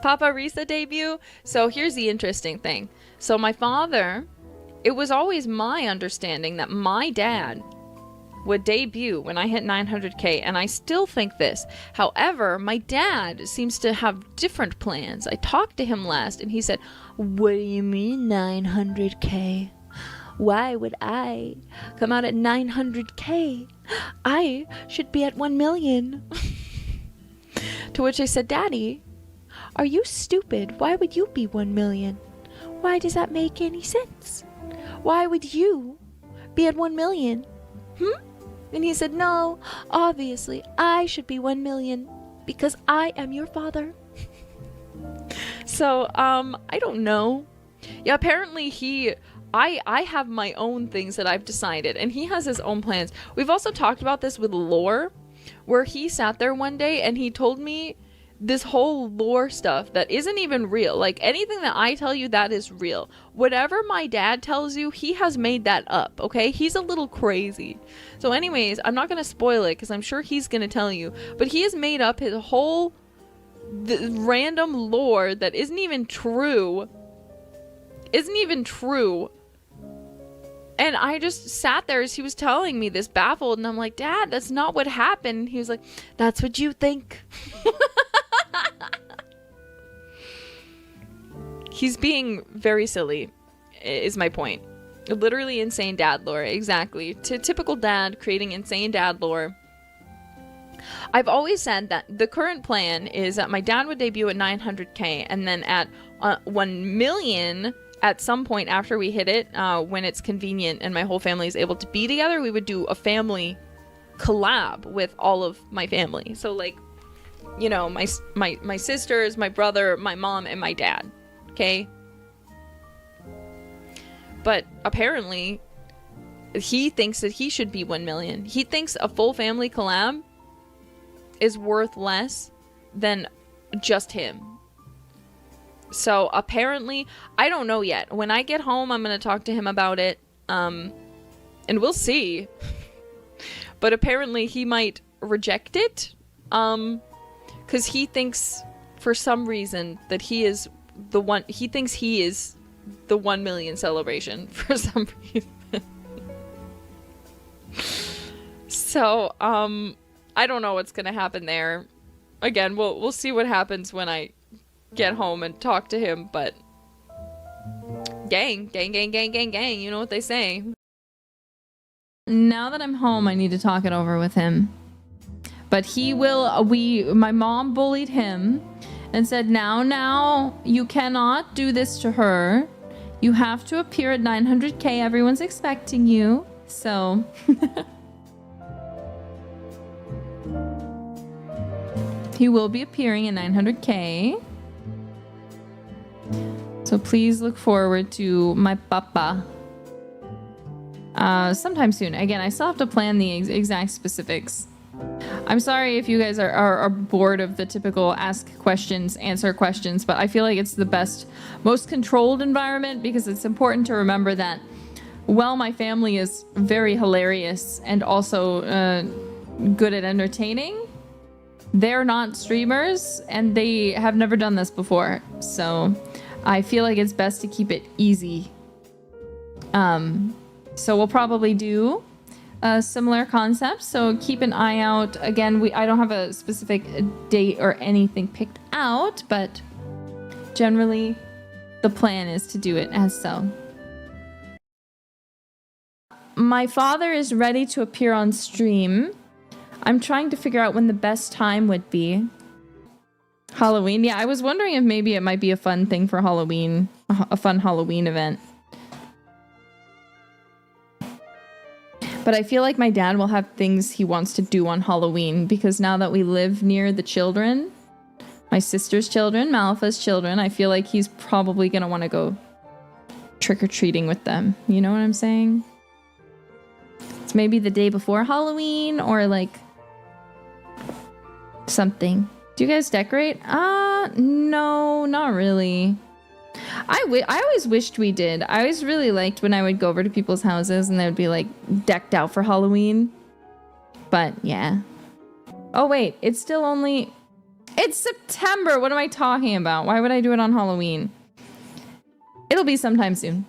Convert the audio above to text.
PapaRissa debut. So here's the interesting thing. So my father, it was always my understanding that my dad would debut when I hit 900k, and I still think this. However, my dad seems to have different plans. I talked to him last and he said, "What do you mean 900k? Why would I come out at 900k? I should be at 1 million." To which I said, "Daddy, are you stupid? Why would you be 1 million? Why does that make any sense? Why would you be at 1 million? And he said, "No, obviously I should be 1 million because I am your father." So, I don't know. Yeah, apparently I have my own things that I've decided, and he has his own plans. We've also talked about this with lore, where he sat there one day and he told me this whole lore stuff that isn't even real. Like, anything that I tell you, that is real. Whatever my dad tells you, he has made that up, okay? He's a little crazy. So anyways, I'm not gonna spoil it because I'm sure he's gonna tell you, but he has made up his whole random lore that isn't even true. And I just sat there as he was telling me this, baffled, and I'm like, "Dad, that's not what happened." And he was like, "That's what you think." He's being very silly, is my point. Literally insane dad lore, exactly. Typical dad creating insane dad lore. I've always said that the current plan is that my dad would debut at 900k, and then at 1 million at some point after we hit it, when it's convenient and my whole family is able to be together, we would do a family collab with all of my family. So, like, you know, my sisters, my brother, my mom, and my dad. Okay? But apparently, he thinks that he should be 1 million. He thinks a full family collab is worth less than just him. So apparently, I don't know yet. When I get home, I'm going to talk to him about it. And we'll see. But apparently he might reject it. Because he thinks, for some reason, that he is the one. He thinks he is the 1 million celebration for some reason. So, I don't know what's going to happen there. Again, we'll see what happens when I get home and talk to him, but gang, you know what they say. Now that I'm home, I need to talk it over with him. But he will, my mom bullied him and said, now, you cannot do this to her. You have to appear at 900k. Everyone's expecting you. So, he will be appearing at 900k. So please look forward to my papa sometime soon. Again, I still have to plan the exact specifics. I'm sorry if you guys are bored of the typical ask questions, answer questions, but I feel like it's the best, most controlled environment, because it's important to remember that, while my family is very hilarious and also good at entertaining, they're not streamers and they have never done this before. So I feel like it's best to keep it easy. So we'll probably do a similar concept. So keep an eye out. Again, I don't have a specific date or anything picked out, but generally the plan is to do it as so. My father is ready to appear on stream. I'm trying to figure out when the best time would be. Halloween. Yeah, I was wondering if maybe it might be a fun thing for Halloween, a fun Halloween event. But I feel like my dad will have things he wants to do on Halloween, because now that we live near the children, my sister's children, Malfa's children, I feel like he's probably going to want to go trick-or-treating with them. You know what I'm saying? It's maybe the day before Halloween or like something. Do you guys decorate? No, not really. I always wished we did. I always really liked when I would go over to people's houses and they would be like decked out for Halloween. But yeah. Oh wait, it's still only It's September. What am I talking about? Why would I do it on Halloween? It'll be sometime soon.